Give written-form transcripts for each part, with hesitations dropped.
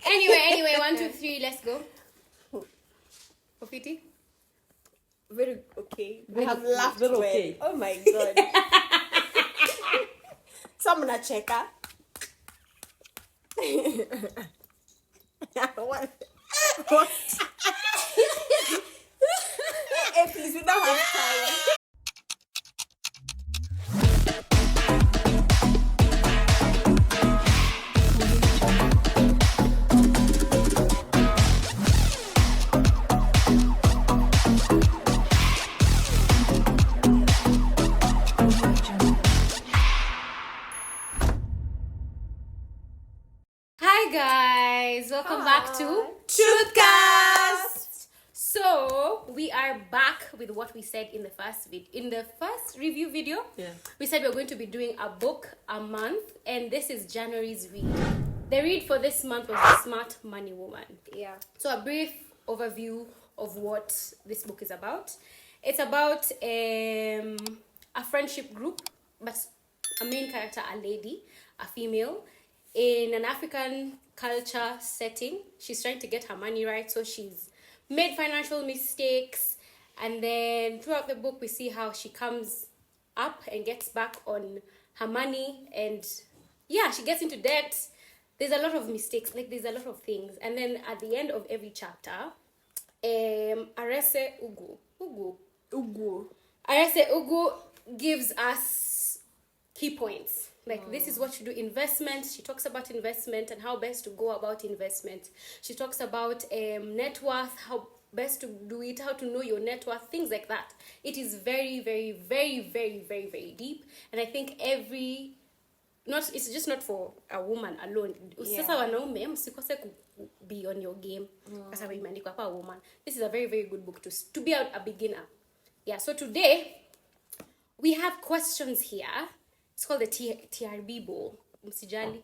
Anyway, 1, 2, 3, let's go. Ofiti? Very okay. Very, I have laughed very well. okay. Oh my god. Someone checker. What? Hey, please, we don't have time. Hi guys, welcome back to Truthcast. So we are back with what we said in the first review video. Yeah. We said we're going to be doing a book a month, and this is January's read. The read for this month was The Smart Money Woman. Yeah. So a brief overview of what this book is about. It's about a friendship group, but a main character, a lady, a female, in an African culture setting. She's trying to get her money right, so she's made financial mistakes, and then throughout the book we see how she comes up and gets back on her money, and yeah, she gets into debt. There's a lot of mistakes, like there's a lot of things, and then at the end of every chapter, Arese Ugwu gives us key points. Like, this is what you do. Investment. She talks about investment and how best to go about investment. She talks about net worth, how best to do it, how to know your net worth, things like that. It is very, very, very, very, very, very deep. And I think it's just not for a woman alone. Sasa wanaume msikose be on your game. Sasa imeandikwa hapa woman. This is a very, very good book to be a beginner. Yeah, so today we have questions here. It's called the TRB bowl. Msijali.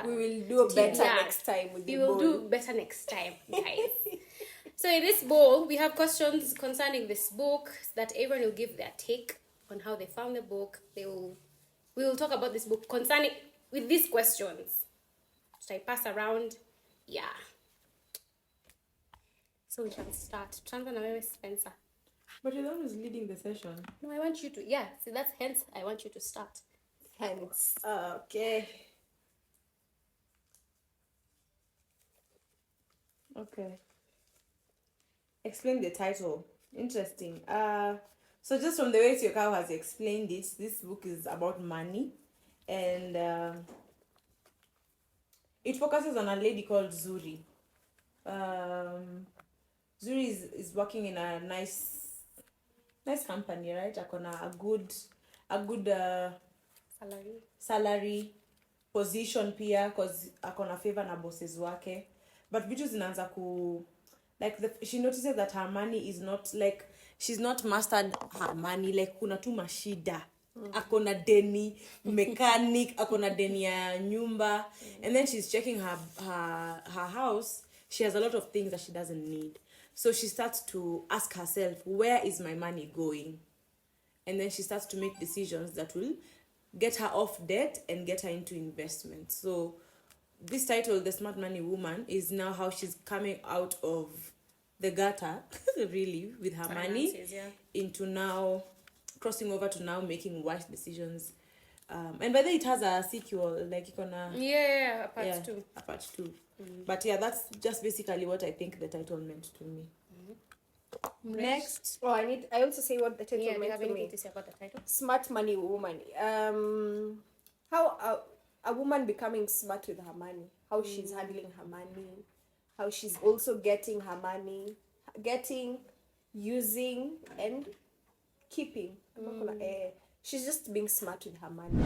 We will do better next time with the bowl. We will do better next time, guys. So in this bowl, we have questions concerning this book that everyone will give their take on how they found the book. We will talk about this book concerning with these questions. Should I pass around? Yeah. So we shall start. Tuanza na wewe, Spencer. But you're the one who's leading the session. No, I want you to. Yeah, see, that's hence I want you to start. Thanks. Okay. Okay. Explain the title. Interesting. So just from the way Tiokawa has explained it, this book is about money, and it focuses on a lady called Zuri. Zuri is working in a nice company, right? Akona a good salary position pia, cause akona favor na bosses wake, but vitu zinaanza she notices that her money is not, like, she's not mastered her money, like kuna tu mashida. Akona deni mechanic, akona deni ya nyumba, and then she's checking her house. She has a lot of things that she doesn't need. So she starts to ask herself, where is my money going? And then she starts to make decisions that will get her off debt and get her into investment. So this title, The Smart Money Woman, is now how she's coming out of the gutter, really, with her money, into now crossing over to now making wise decisions. And by then it has a sequel, like a part 2. A part 2. But yeah, that's just basically what I think the title meant to me. Next. I also say what the title meant to me. To say about the title? Smart Money Woman. How a woman becoming smart with her money. How she's handling her money. How she's also getting her money. Using, and keeping. She's just being smart with her money.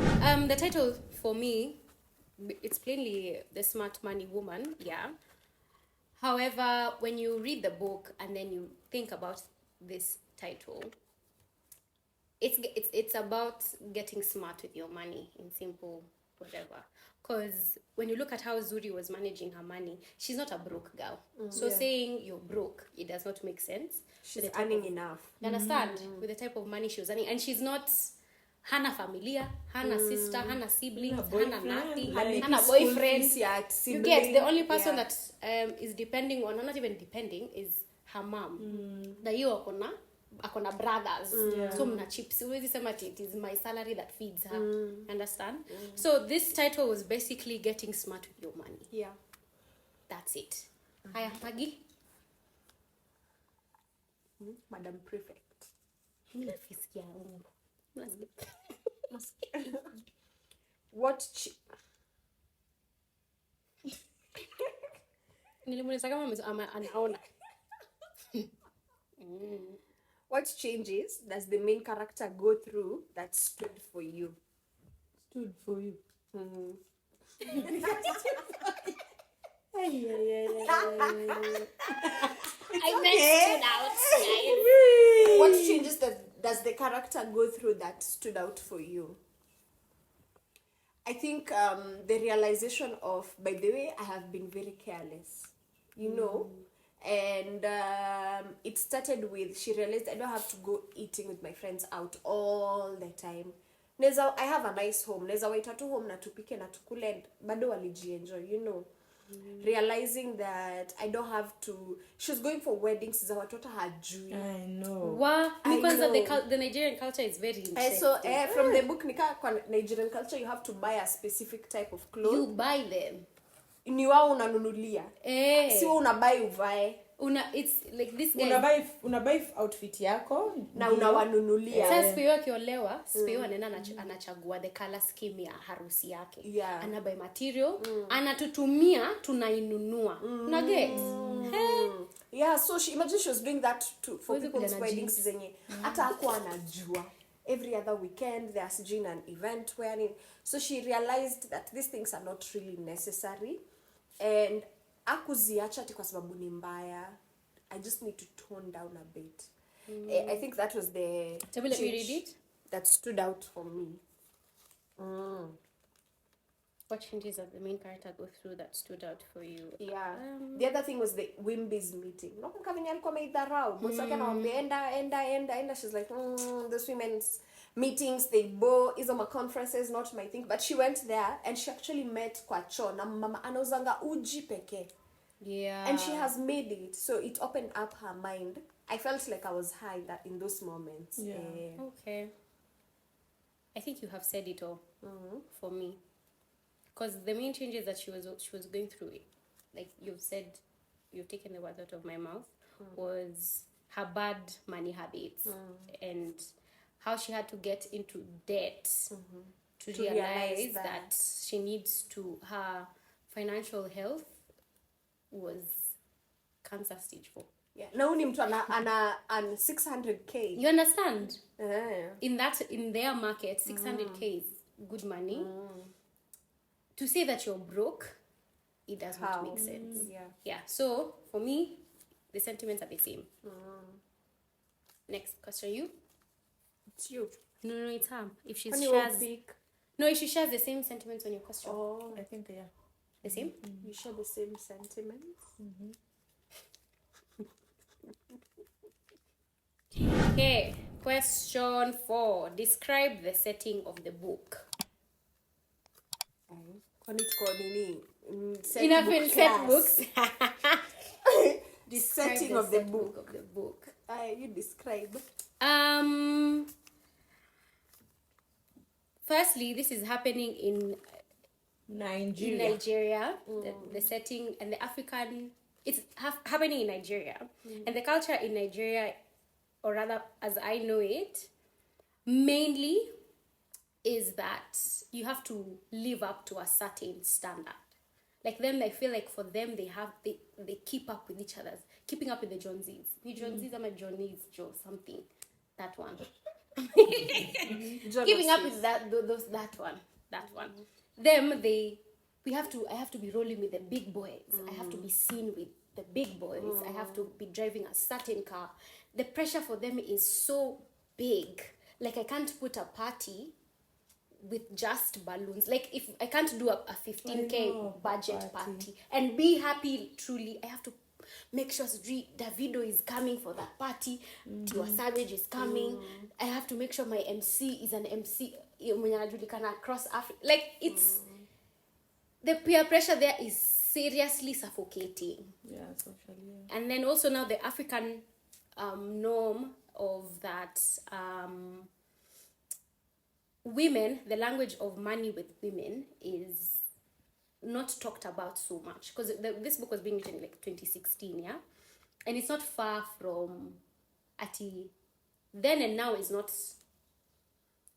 The title for me, it's plainly The Smart Money Woman, yeah. However, when you read the book and then you think about this title, it's about getting smart with your money, in simple whatever. Because when you look at how Zuri was managing her money, she's not a broke girl. So saying you're broke, it does not make sense. She's earning enough. You understand? With the type of money she was earning. And she's not hana familia, hana sister, hana siblings, hana boyfriend, nothing, like hana school boyfriend. fees, yeah, You sibling, get, the only person yeah. that is depending on, or not even depending, is her mom. Na hiyo akona brothers. So mna chips. Huwezi sema it is my salary that feeds her. Understand? So this title was basically getting smart with your money. Yeah. That's it. Haya, Maggie. Madam Prefect. Nafisikia ungu. Nilimuuliza kama anaona. What changes does the main character go through that stood for you? Stood for you. I meant stood out. What changes does the character go through that stood out for you? I think the realization of, by the way, I have been very careless, you know, and it started with, she realized I don't have to go eating with my friends out all the time. I have a nice home. Neza waita tu home na tupike na tukule and bado walijienjoy, you know. Realizing that I don't have to, she was going for weddings za watoto hajui. I know. Wow, because know. the Nigerian culture is very interesting. So from the book nika kwa Nigerian culture, you have to buy a specific type of clothes. You buy them. Ni wao unanunulia. Si wewe unabuy uvae. It's like this guy. Unabuy outfit yako Na unawanunulia. Sasa sipewa akiolewa, sipewa anaenda anachagua the color scheme ya harusi yake. Yeah. Anabuy material, anatutumia, tunainunua. Una get? Yeah, so imagine she was doing that for people's weddings zenye hata hakuwa anajua. Every other weekend they're doing an event wherein, so she realized that these things are not really necessary and akuziacha ati kwa sababu ni mbaya. I just need to tone down a bit. I think that was the Tell me, let me read it. That stood out for me. What changes that the main character go through that stood out for you? Yeah. The other thing was the Wimby's meeting. Nakumbuka venye alikuwa ameidharau. Boss wake anamwambia enda. She's like, those women's meetings, they bore, hizo ma conferences, not my thing. But she went there and she actually met kwa choo na mama anauzanga uji peke. Yeah. And she has made it. So it opened up her mind. I felt like I was high in those moments. Yeah. Okay. I think you have said it all for me. Because the main changes that she was going through, like you've said, you've taken the words out of my mouth, was her bad money habits and how she had to get into debt to realize that she needs to, her financial health was cancer stage 4. Yeah. Na huyu ni mtu ana 600k. You understand? In their market, 600k is good money. To say that you're broke, it does not make sense. Yeah. So for me, the sentiments are the same. Next question, you? It's you. No, it's her. If she When shares, you pick. no, if she shares the same sentiments on your question. Oh, I think, yeah. The same? you share the same sentiments. Okay. Question 4. Describe the setting of the book. Kwani tuko nini? Enough in set books. The setting of the book. Of the book. You describe. Firstly, this is happening in Nigeria. The setting and the African, it's happening in Nigeria. And the culture in Nigeria, or rather as I know it, mainly is that you have to live up to a certain standard. Like them, I feel like for them, they keep up with each other's, keeping up with the Joneses. The Joneses, I'm a Joneses, Joe, something. That one. Keeping up with that one. Them, I have to be rolling with the big boys. I have to be seen with the big boys. I have to be driving a certain car. The pressure for them is so big. Like I can't put a party with just balloons. Like if I can't do a 15k budget party and be happy truly, I have to make sure Davido is coming for that party, Tiwa Savage is coming, I have to make sure my MC is an MC mwenye anajulikana across Africa. Like, it's the peer pressure there is seriously suffocating. Yeah, socially. Yeah. And then also now the African norm of that women, the language of money with women is not talked about so much, because this book was being written in like 2016, yeah, and it's not far from ati then and now is not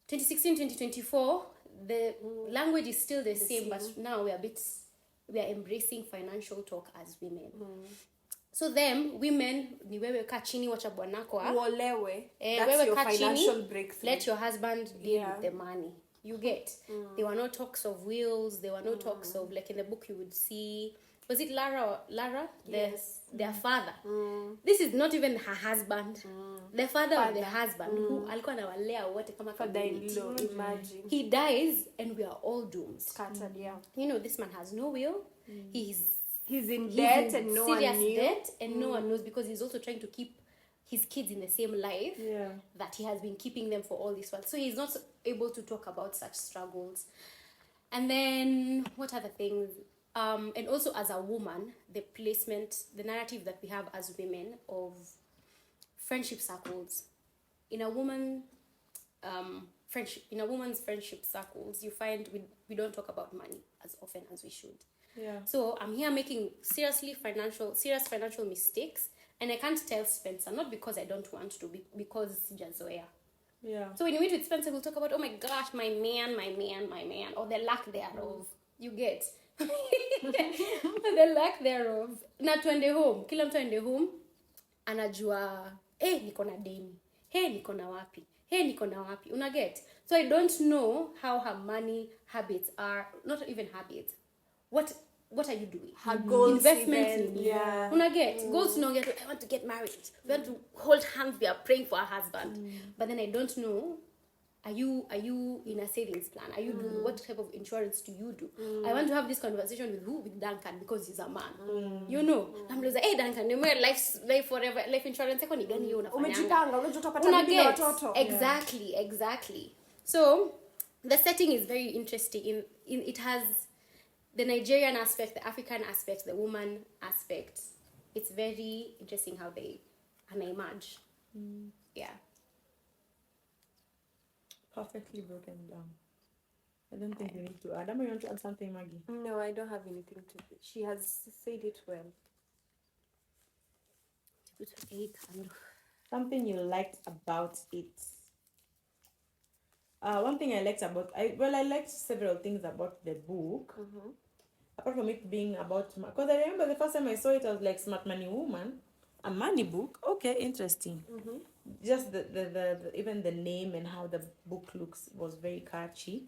2016 2024. The language is still the same, but now we are embracing financial talk as women. So them women ni wewe kaa chini, wacha bwanako Uolewe. That's wewe your kaa chini, financial breakthrough. let your husband deal with the money. You get. There were no talks of wills. There were no talks of, like in the book you would see, was it Lara? Yes. Their father. This is not even her husband. The father of the husband, who alikuwa anawalea wote kama Father-in-law, imagine. he dies and we are all doomed. Scattered, yeah. You know, this man has no will. He's in debt and no one serious knew. debt, and no one knows, because he's also trying to keep his kids in the same life that he has been keeping them for all this while. So he's not able to talk about such struggles. And then what other things? And also as a woman, the narrative that we have as women of friendship circles. In a woman's friendship circles, you find we don't talk about money as often as we should. Yeah. So I'm here making serious financial mistakes, and I can't tell Spencer, not because I don't want to, because sijazoea. Yeah. So when you meet with Spencer, we'll talk about, oh my gosh, my man, or the lack thereof. You get. The lack thereof. Na tuende home. Kila mtu ende home. Anajua, niko na deni. Niko na wapi. Niko na wapi. Una get. So I don't know how her money habits are. Not even habits. What are you doing? Her goals. Investments. Yeah. Una get. Goals no get. I want to get married. We want to hold hands. We are praying for our husband. But then I don't know. Are you in a savings plan? Are you doing, what type of insurance do you do? I want to have this conversation with who? With Duncan, because he's a man. You know. I'm like, hey Duncan, you may life forever, life insurance yako ni gani hiyo unafanya? Umejipanga, unajua utapata bibi na watoto. Exactly. So the setting is very interesting. It has the Nigerian aspect, the African aspect, the woman aspect. It's very interesting how they emerge. Yeah. Perfectly broken down. I don't think we need to add. Am I going to add something, Maggie? No, I don't have anything to do. She has said it well. Something you liked about it. One thing I liked about... I liked several things about the book. Apart from it being about... Because I remember the first time I saw it, I was like, Smart Money Woman. A money book? Okay, interesting. Just the even the name and how the book looks was very catchy.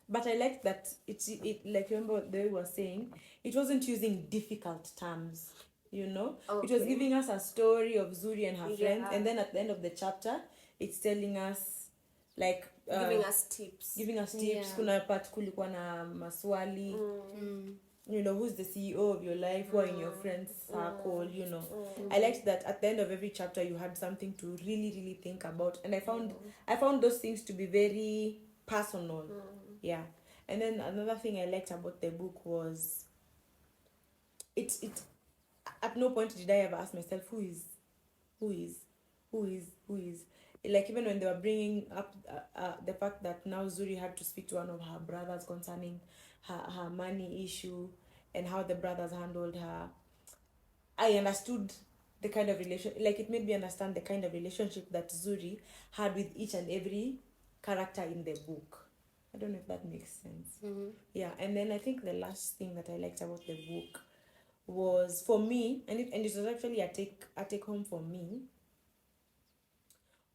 But I liked that it like, remember what they were saying, it wasn't using difficult terms, you know. It was giving us a story of Zuri and her friends, and then at the end of the chapter it's telling us like giving us tips. Kuna part kulikuwa na maswali. You know, who's the CEO of your life, who are in your friends circle, you know. I liked that at the end of every chapter you had something to really, really think about. And I found those things to be very personal. Yeah. And then another thing I liked about the book was it at no point did I ever ask myself who is. Like, even when they were bringing up the fact that now Zuri had to speak to one of her brothers concerning her money issue and how the brothers handled her, I understood the kind of it made me understand the kind of relationship that Zuri had with each and every character in the book. I don't know if that makes sense. Yeah, and then I think the last thing that I liked about the book was, for me, and it was actually a take home for me,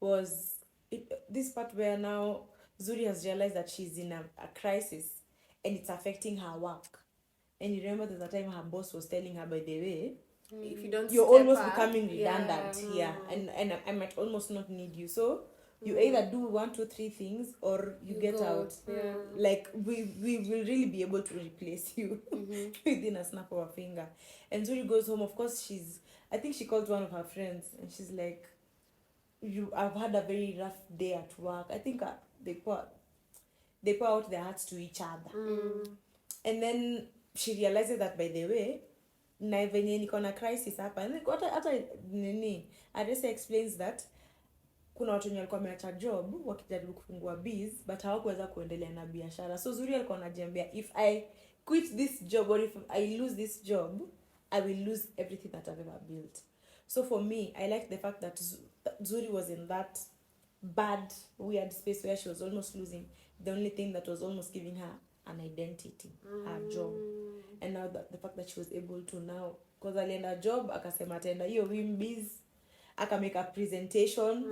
was this part where now Zuri has realized that she's in a crisis and it's affecting her work. And you remember there's a time her boss was telling her, by the way, if you don't you're step almost up, becoming redundant. And I might almost not need you. So You either do 1, 2, 3 things or you get go. out. Yeah. Like we will really be able to replace you within a snap of a finger. And Zuri goes home. Of course, I think she called one of her friends and she's like, I've had a very rough day at work. I think they pour out their hearts to each other. And then she realizes that, by the way, na venye niko na crisis hapa. And hata nini, Arese explains that kuna watu wenye walikuwa wameacha job wakijaribu kufungua biz but hawakuweza kuendelea na biashara. So Zuri alikuwa anajiambia, if I quit this job or if I lose this job, I will lose everything that I've ever built. So for me, I like the fact that Zuri was in that bad, weird space where she was almost losing the only thing that was almost giving her an identity, her job. And now the fact that she was able to now, because alienda job, akasema atenda hiyo wimbiz, akamake a presentation,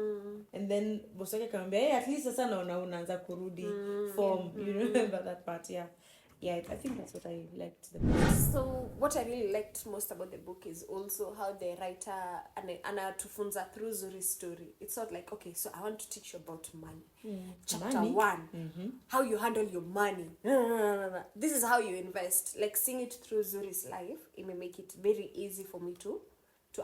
and then boss wake akamwambia, hey, at least sasa naona unaanza kurudi form. You remember that part? Yeah, I think that's what I liked the most. So what I really liked most about the book is also how the writer anatufunza through Zuri's story. It's not like, okay, so I want to teach you about money. Chapter Money? 1, how you handle your money. This is how you invest. Like, seeing it through Zuri's life, it may make it very easy for me to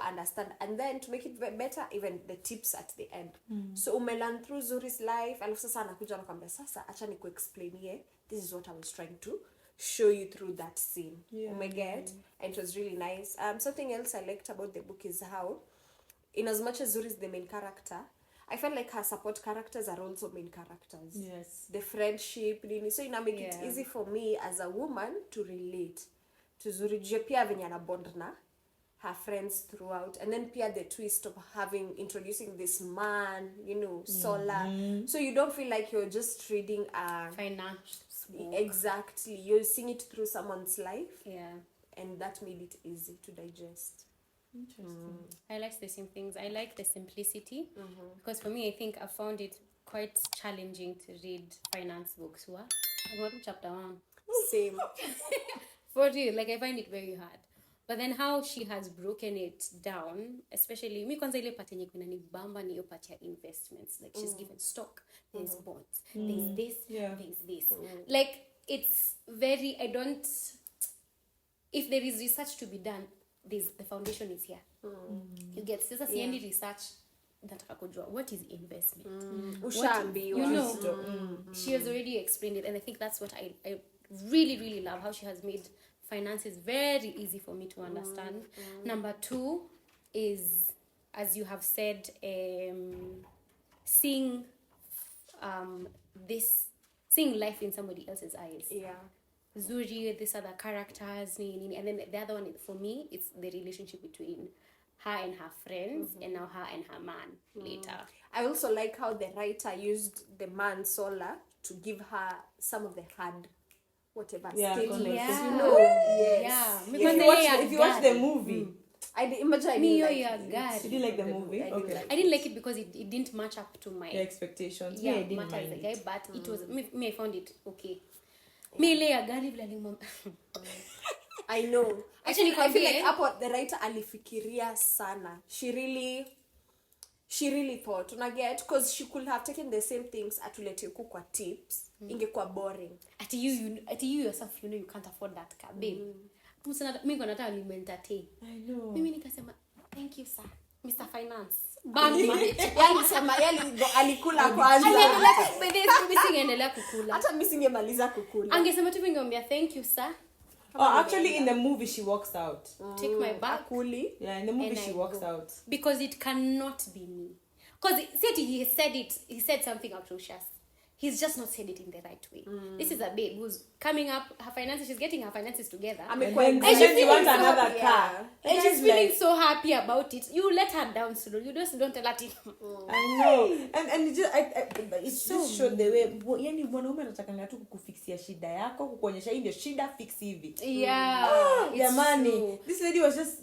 understand, and then to make it better, even the tips at the end. So umelearn through Zuri's life, alafu sasa anakuja anakuambia, sasa acha ni kuexplainie, this is what I was trying to show you through that scene. Umeget? And it was really nice. Something else I liked about the book is how, in as much as Zuri is the main character, I felt like her support characters are also main characters. Yes. The friendship, so it make it easy for me as a woman to relate to Zuri. Pia venye ana bond na her friends throughout, and then pia the twist of introducing this man, Sola. So you don't feel like you're just reading a Finance. exactly, you're seeing it through someone's life. And that made it easy to digest. Interesting. I like the same things. I like the simplicity, because for me, I think I found it quite challenging to read finance books. What? I got to chapter 1. Same. For real, like I find it very hard. But then how she has broken it down, especially mi kwanza ile part yenye kuna ni bamba ni hiyo part ya investments. Like she's given stock, there's bonds, there's this, there's this. Like it's very, if there is research to be done, the foundation is here. You get, sasa siendi research, nataka kujua what is investment. She has already explained it, and I think that's what I really, really love, how she has made finance is very easy for me to understand. Number 2 is, as you have said, seeing life in somebody else's eyes. Zuri, these other characters, and then the other one for me, it's the relationship between her and her friends, and now her and her man later. I also like how the writer used the man Sola to give her some of the hard statements. If you watch the movie, I didn't like the movie. I didn't like it because it didn't match up to my expectations. Yeah, I didn't mind the it. guy, but it was me. I found it okay. Me lay a gari vile I know. Actually, I feel like hapo the writer alifikiria sana. She really thought, because she could have taken the same things atulete huku kwa tips, ingekuwa boring. At you yourself, you can't afford that car, babe. Mimi ndo nataka ni entertain. I know. Mimi nikasema, thank you sir, Mr. Finance. Alikula kwanza. Singeendelea kukula. Hata mimi singemaliza kukula. Angesema tu ningeambia thank you sir. Actually, in the movie, she walks out. Take my bag. Yeah, in the movie, she walks out. Because it cannot be me. Because he said something atrocious. He's just not said it in the right way. This is a babe who's coming up, she's getting her finances together. And then you want another car. And she's feeling so happy about it. You let her down slow. You just don't tell her to. I know. And it just showed the way. Yani mwanaume anatakanga tu kukufixia shida yako, kukuonyesha hii ndio shida, fix hivi. Jamani. This lady was just,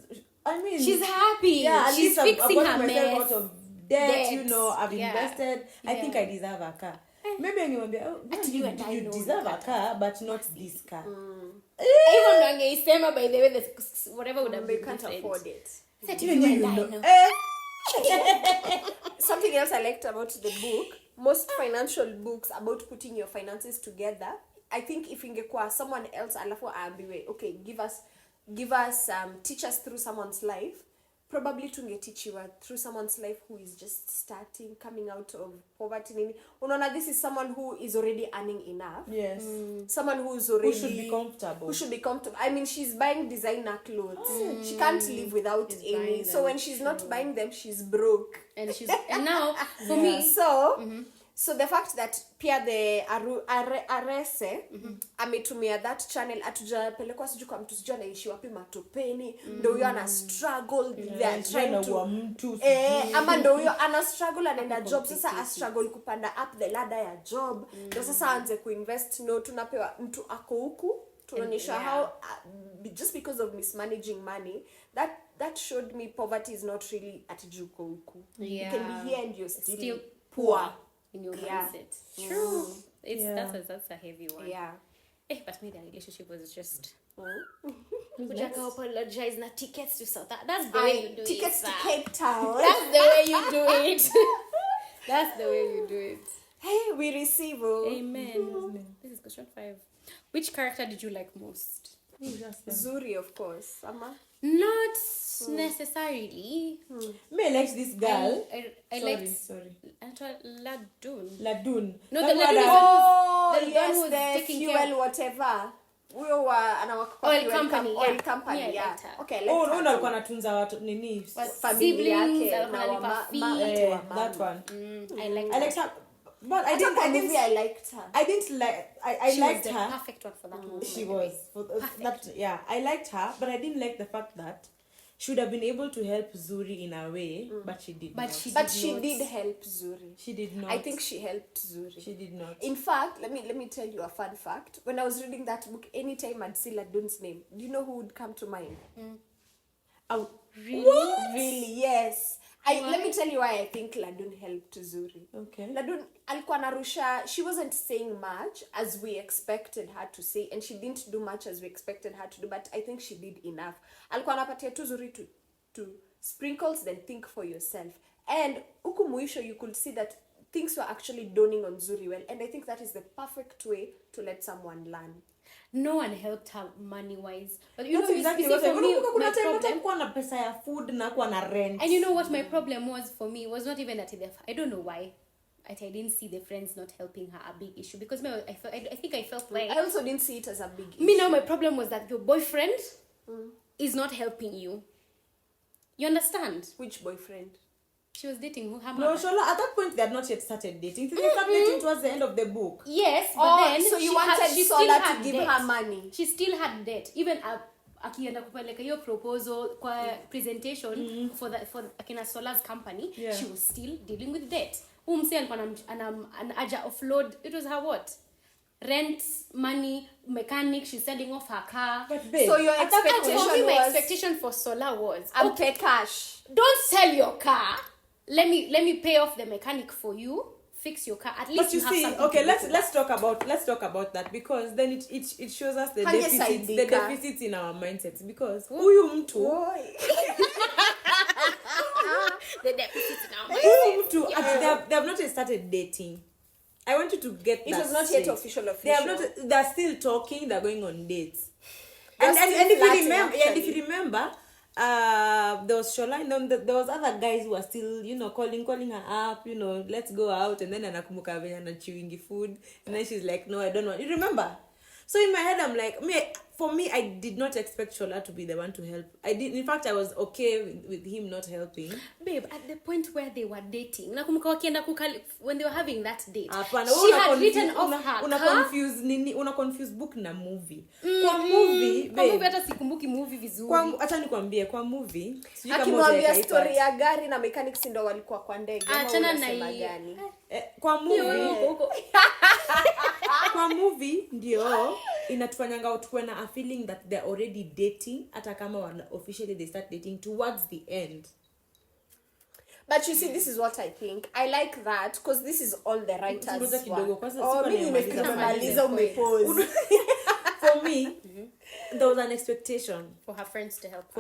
she's happy. Yeah, she's fixing her mess. Out of debt, I've invested. I think I deserve a car. Maybe anyone you deserve a car, but not this car. Even wangeisema, by the way, whatever would have been can't different. afford it. Said you and I know. Something else I liked about the book, most financial books about putting your finances together, I think if ingekuwa someone else alafu aambiwe, okay, give us teach us through someone's life, probably tungeteachiwa through someone's life who is just starting, coming out of poverty nini. Unaona, this is someone who is already earning enough. Yes. Someone who's already who should be comfortable. I mean, she's buying designer clothes. She can't live without any. So when she's not buying them, she's broke. And now for me, So the fact that pia the Arese ametumia that channel, atujapelekwa siju kwa mtu siju anaishi wapi matopeni, ndo huyo ana struggle, they are trying to ama ndo huyo ana struggle anaenda job, sasa a struggle kupanda up the ladder ya job, ndo sasa anze kuinvest. No, tunapewa mtu ako huku, tunaonyesha how just because of mismanaging money, that showed me poverty is not really atijuko huku. You can be here and you're still poor in your mindset. True. That's a heavy one. Yeah. But maybe the relationship was just Kujaka apologize na tickets to South. That's the way you do tickets it. Tickets to Cape Town. That's the way you do it. That's the way you do it. Hey, we receive. Amen. This is question 5. Which character did you like most? Zuri, of course. Ama? Not necessarily. Me, I liked this girl. I liked Ladun. No, the Ladun is the one who was the taking fuel care. whatever. Huyo anawaka kwa Oil fuel company, oil yeah. company, Yeah, I yeah. liked her. Okay, I liked her. Alikuwa anatunza watu nini? Familia Siblings, yake na alikuwa wa That one. I liked I liked her. But I liked her. I she liked was her. the perfect one for that movie. She was. I liked her, but I didn't like the fact that she would have been able to help Zuri in a way, but she did not. But she did help Zuri. She did not. I think she helped Zuri. She did not. In fact, let me tell you a fun fact. When I was reading that book, anytime I'd see Ladun's name, do you know who would come to mind? Really? What? Really, yes. Let me tell you why I think Ladun helped Zuri. Okay. Ladun alikuwa narusha, she wasn't saying much as we expected her to say, and she didn't do much as we expected her to do, but I think she did enough. Alikuwa anapatia tu Zuri to sprinkles, then think for yourself. And huku mwisho you could see that things were actually dawning on Zuri well, and I think that is the perfect way to let someone learn. No one helped her money-wise. But That's exactly what for me, my problem... problem... pesa ya food na kuwa na rent. And you know what my problem was for me? Was not even that I don't know why. I didn't see the friends not helping her a big issue. Because I think I felt like... I also didn't see it as a big issue. Me now, my problem was that your boyfriend is not helping you. You understand? Which boyfriend? She was dating who? No, Shola, at that point they had not yet started dating. They started dating towards the end of the book. Yes, but then so you wanted Sola to give her money. She still had debt. Even akienda kupeleka hiyo proposal kwa presentation for akina Sola's company, she was still dealing with debt. Umse alikuwa anaja offload. It was her what? Rent, money, mechanic, she's selling off her car. But babe, so your my expectation for Sola was pay cash. Don't sell your car. Let me pay off the mechanic for you. Fix your car. At least but you have see, something. Okay, let's talk about that, because then it shows us the deficits in our mindsets, because huyu mtu the deficits in our mindsets. They have not yet started dating. I want you to get it that. It was not yet official. They're still talking. They're going on dates. And if you remember, there was Shola, and then there was other guys who were still, calling her up, let's go out, and then anakumuka vena chewing food, and then she's like, no, I don't want. You remember? So in my head, I'm like, for me, I did not expect Shola to be the one to help. In fact, I was okay with him not helping. Babe, at the point where they were dating, when they were having that date, she had written off her car. Confuse book na movie. Kwa movie, babe. Kwa movie hata sikumbuki movie vizuri. Acha nikwambie, kwa movie, akimwambia story ya gari na mechanics ndio walikuwa kwa ndege. Achana na gani? Kwa movie. Kwa movie ndio inatufanyanga tuwe na a feeling that they're already dating, hata kama officially they start dating towards the end. But you see, this is what I think. I like that because this is all the writers work. For me, there was an expectation for her friends to help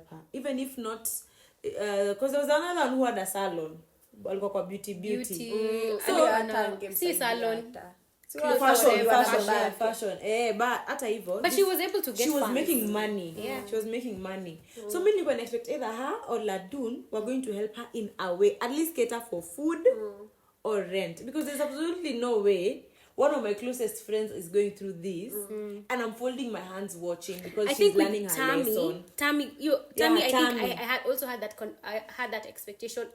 her. Even if not because there was another one who had a salon. Walikuwa kwa beauty. See salon. Fashion. But hata hivyo. But she was able to get She was funds. making money. Yeah. She was making money. So many people expect either her or Ladun were going to help her in a way, at least cater for food or rent. Because there's absolutely no way one of my closest friends is going through this and I'm folding my hands watching because she's learning her lesson. Tammy, I think I had also had that I had that expectation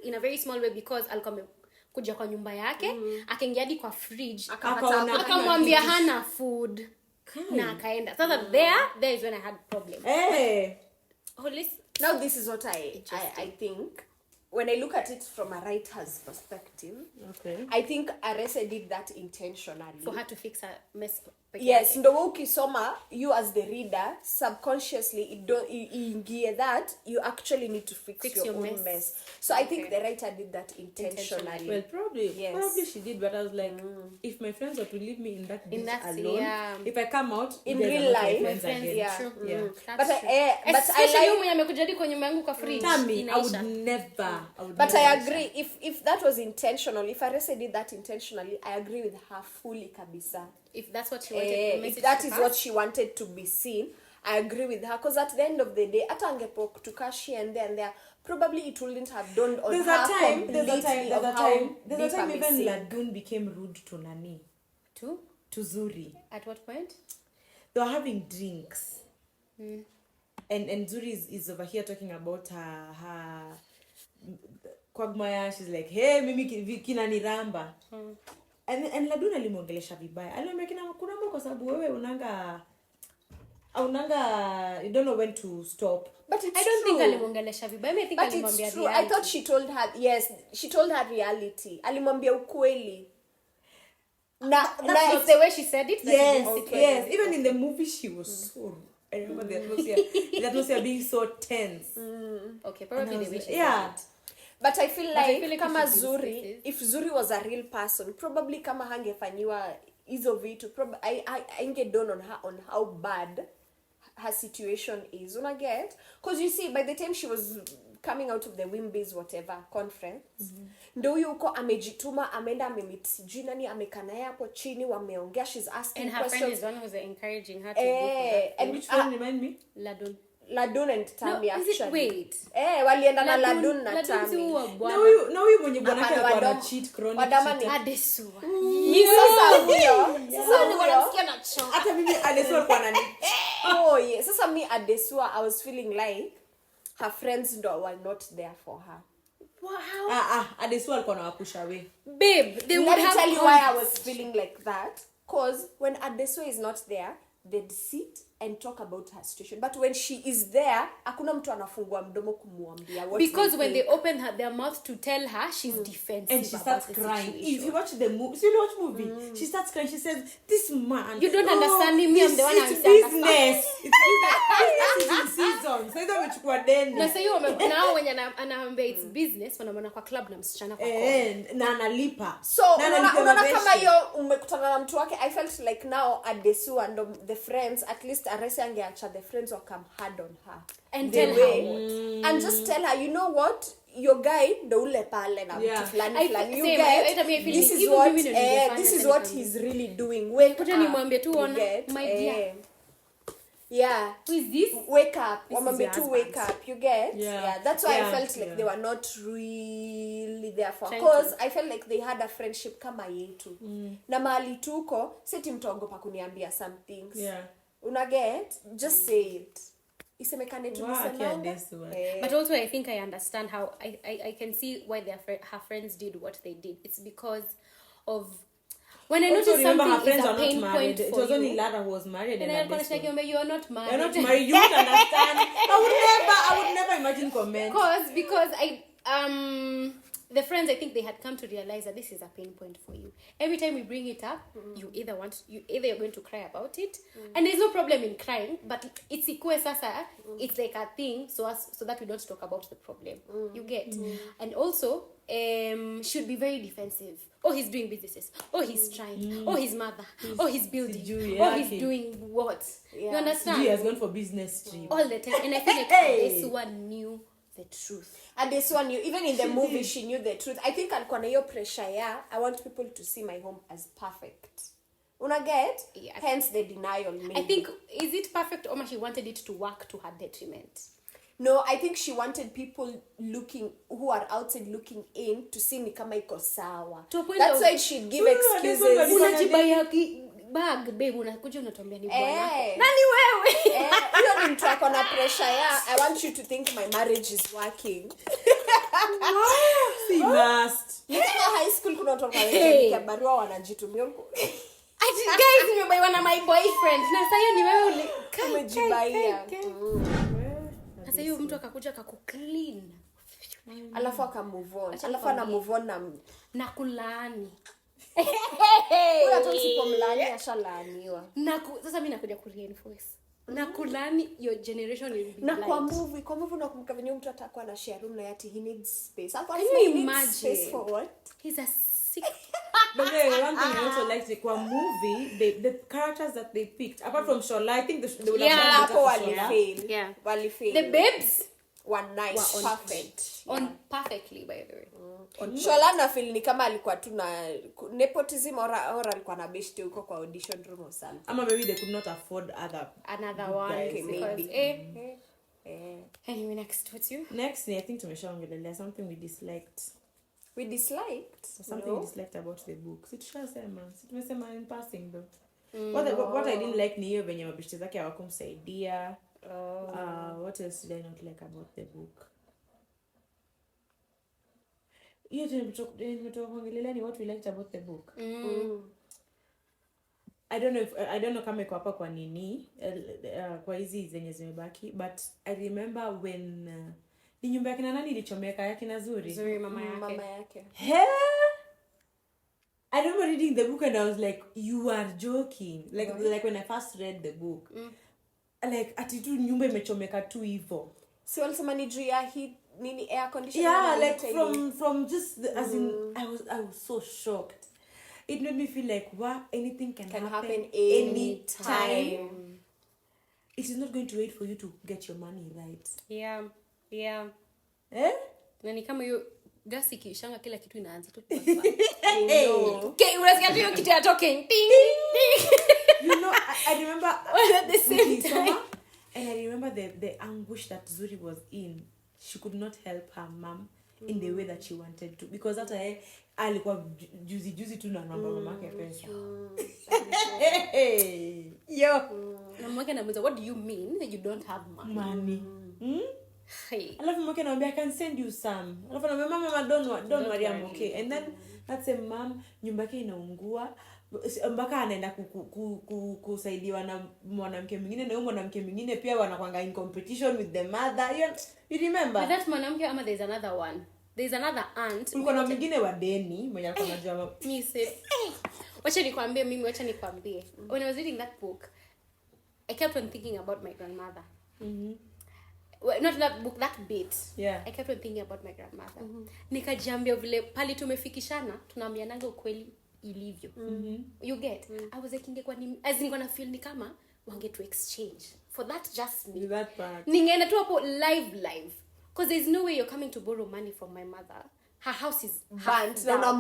in a very small way because alikuwa kuja kwa nyumba yake akaingia hadi kwa fridge akamwambia hana food na akaenda. Sasa there is when I had problem. Now this is what I think. When I look at it from a writer's perspective, I think Arese did that intentionally. For her to fix her mess. Yes, ndo ukisoma, you as the reader, subconsciously, ingie that, you actually need to fix your own mess. So I think the writer did that intentionally. Well, probably she did, but I was like, if my friends were to leave me in that alone, if I come out, in real life, my friends again. Yeah. But I would never. But I agree, if that was intentional, if Arese did that intentionally, I agree with her fully, kabisa. If that's what she wanted, if that is what she wanted to be seen, I agree with her. Because at the end of the day, ata angepok to cash here and there, probably it wouldn't have dawned on there's her a time even Ladun became rude to Nani. To Zuri. At what point? They were having drinks. And Zuri is over here talking about her Kwagmaya. She's like, hey, mimi kina niramba. And Ladun alimwongelesha vibaya. Alimwambia kina kuramba kwa sababu wewe unanga you don't know when to stop. But it's I don't think alimwongelesha vibaya. I think alimwambia reality. I thought she told her, yes, she told her reality. Alimwambia ukweli. That's not the way she said it. Yes. Even in the movie she was so I remember the atmosphere being so tense. Okay, probably the way she said it. But I feel like kama Zuri, if Zuri was a real person, probably kama hangefanyiwa hizo vitu, I ainge done on how bad her situation is. Una get? Because you see, by the time she was coming out of the Wimbies whatever conference, ndo huyu uko amejituma, ameenda amemit sijui nani, amekanaye hapo chini, wameongea, she's asking questions. And her friend is one who's encouraging her to go for that. And which one remind me? Ladun and Tammy actually. Wait. Walienda na Ladun na Tammy. Na huyu mwenye bwanake alikuwa na cheat chronic. Wadamani Adesua. Ni sasa huyo. Sasa ndio wanasikia na choka. Hata mimi Adesua alikuwa nani? Oh yeah. Sasa me Adesua, I was feeling like her friends were not there for her. Wow. Adesua alikuwa anawapush away. Babe, they would have tell you why I was feeling like that. Cause when Adesua is not there, they'd sit and talk about her situation. But when she is there, hakuna mtu anafungua mdomo kumuambia what. Because when they open their mouth to tell her, she's defensive. And she starts crying. If you watch the movie, she starts crying. She says, "This man, you don't understand me. I'm the one I'm business. It's in season." So either umechukua deni. Na sasa now when anaambia it's business, wanaona kwa club na msichana kwa na analipa. So unaona kama hiyo umekutana na mtu wake, I felt like now Adesu and the friends, at least Arese angeacha the friends will come hard on her and tell her what. And just tell her, you know what, your guy ndo ule pale na mtu fulani fulani, you get this is what he's really doing. Wake up, nimwambie tu ona my dear. Yeah, who is this? Wake up, wamwambie tu wake up, you get. Yeah, that's why I felt like they were not really there for, because I felt like they had a friendship kama yetu. Na mahali tuko seti mtaogopa kuniambia some things. Una get, just say it. Isemekane tu nisemanga. But also I think I understand how I can see why her friends did what they did. It's because of when I noticed something her friends is a are pain not point married. It was only Lara who was married. And I was like, you are not married. You're not married. You won't understand. I would never imagine comment. Because the friends, I think they had come to realize that this is a pain point for you. Every time we bring it up, you're going to cry about it, and there's no problem in crying, but it's ikue sasa, it's like a thing, so that we don't talk about the problem. You get, and also should be very defensive. Oh, he's doing businesses. Oh, he's trying. Oh, his mother. Oh, he's building. He's doing what? You understand? He has gone for business trip all the time, and I feel like this one knew the truth. And this one, even in the movie, she knew the truth. I think alikuwa na hiyo pressure, I want people to see my home as perfect. Una get? Yeah. Hence the denial, maybe. I think, is it perfect or she wanted it to work to her detriment? No, I think she wanted people who are outside looking in to see ni kama iko sawa. That's why she'd give excuses. Unajibaya bag, babe, unakuja unatuambia ni bwana. Nani wewe? Huyo ni mtu ako na pressure I want you to think my marriage is working. She must. Niko high school kuna watu wanaandika barua wanajitumia. Guys, nimebaiwa na my boyfriend. Na sasa hiyo ni wewe umejibaia. Sasa hiyo mtu akakuja akakuclean. Alafu akamove on. Alafu ana move on na kulaani. Huyo hata usipomlaani ashalaaniwa. Sasa mimi nakuja ku reinforce. Na kulaani your generation will be na blind. Kwa movie unakumbuka venye mtu atakuwa na share room na yati he needs space. Can you imagine? Space for what? He's a sick. But one thing I also liked, like, one movie, the characters that they picked, apart from Shola, I think they would have done better for Shola. Yeah. Wali fail. The babes were nice, perfect. On perfectly, by the way. Shola na feel ni kama alikuwa tu na nepotism or alikuwa na best huko kwa audition room or something. Ama maybe they could not afford another one. Guys, Okay, maybe. Anyway, next, what's you? Next, I think tumeshaongelelea something we disliked. We disliked? Something we disliked about the book. Tumesema in passing though. What I didn't like ni hiyo venye mabishti zake hawakumsaidia. What else did I not like about the book? Hiyo tumetoka kuongelelea ni what we liked about the book. I don't know kama iko hapa kwa nini kwa hizi zenye zimebaki, but I remember when ni nyumba yake na nani ilichomeka yake na Zuri mama yake. I remember reading the book and I was like, you are joking. Like when I first read the book. Like ati tu nyumba imechomeka tu hivyo. Si walisema ni juu ya nini air conditioner. Yeah, like from just as in I was so shocked. It made me feel like anything can happen any time. It is not going to wait for you to get your money right. Yeah. Na ni kama hiyo gasi kishanga kila kitu inaanza tu. Okay, unasikia tu hiyo kitu ya talking. Ding. You know, I remember at the same time. And I remember the anguish that Zuri was in. She could not help her mom in the way that she wanted to, because hata alikuwa juzi tu na namba mamake pesa. Yo. Mamake anamuuliza, what do you mean you don't have money? Hey. Alafu mamake anamwambia I can send you some. Alafu anamwambia mama don't worry, I'm okay. And then that's a mom, nyumba yake inaungua mpaka anaenda kusaidiwa na mwanamke mwingine, na huyo mwanamke mwingine pia wanakuanga in competition with the mother. You remember? But that mwanamke ama there's another one. There's another aunt. Kulikuwa na mwingine wa deni mwenye alikuwa anajua. Me say, wacha nikwambie. When I was reading that book, I kept on thinking about my grandmother. Well, not that book, that bit. Yeah. I kept on thinking about my grandmother. Nikajiambia vile pali tumefikishana tunaambiananga ukweli ilivyo. You get? I was like ingekuwa ni as ningona feel ni kama wange to exchange for that just me. That part. Ningeenda tu hapo live because there's no way you're coming to borrow money from my mother. Her house is burnt. Na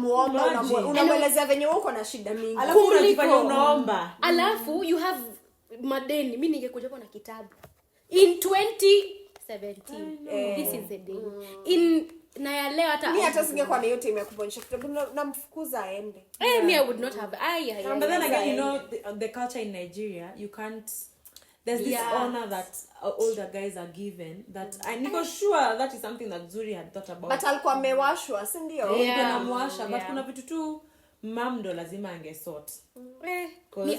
unamwelezea venye uko na shida mingi. Alafu unajifanya unaomba. Alafu you have madeni. Mimi ningekuja kwa na kitabu in 2017. This is the day. Na ya leo hata singekuwa na hiyo time ya kuponisha kitabu namfukuza aende. Me I would not have. But then again, you know, the culture in Nigeria, you can't. There's this honor that older guys are given that I'm sure that is something that Zuri had thought about. But alikuwa amewashwa, si ndio? Anamwasha, but kuna vitu tu mom ndo lazima angesort. Me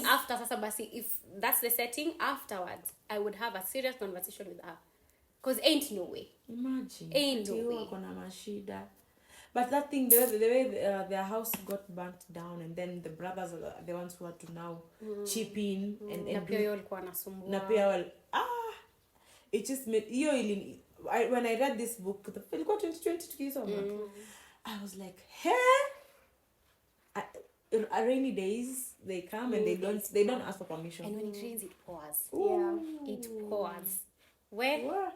after sasa basi, if that's the setting, afterwards I would have a serious conversation with her. Because ain't no way. Imagine. Ain't no way. Kuna mashida. But that thing, the way their house got burnt down, and then the brothers are the ones who had to now chip in and na pia walikuwa nasumbua. Na pia it just made when I read this book, ilikuwa 2020 tukisoma. I was like, rainy days they come and they don't ask for permission. And when it rains it pours. Yeah. It pours. Where?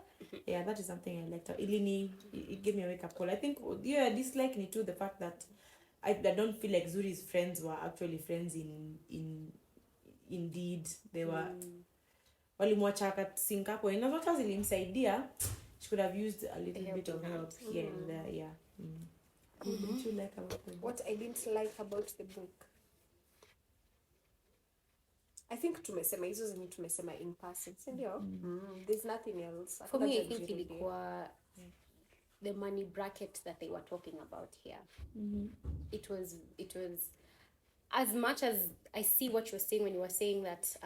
Yeah, that is something I liked. It gave me a wake-up call. I think, yeah, dislike me too, the fact that I don't feel like Zuri's friends were actually friends indeed. They were walimwacha akasink hapo, na zote zilimsaidia. She could have used a little bit of help here and there. Yeah. What did you like about the book? What I didn't like about the book, I think tumesema hizo zenye tumesema in person, sindio? There's nothing else. For me, I think ilikuwa the money bracket that they were talking about here. It was as much as I see what you're saying when you were saying that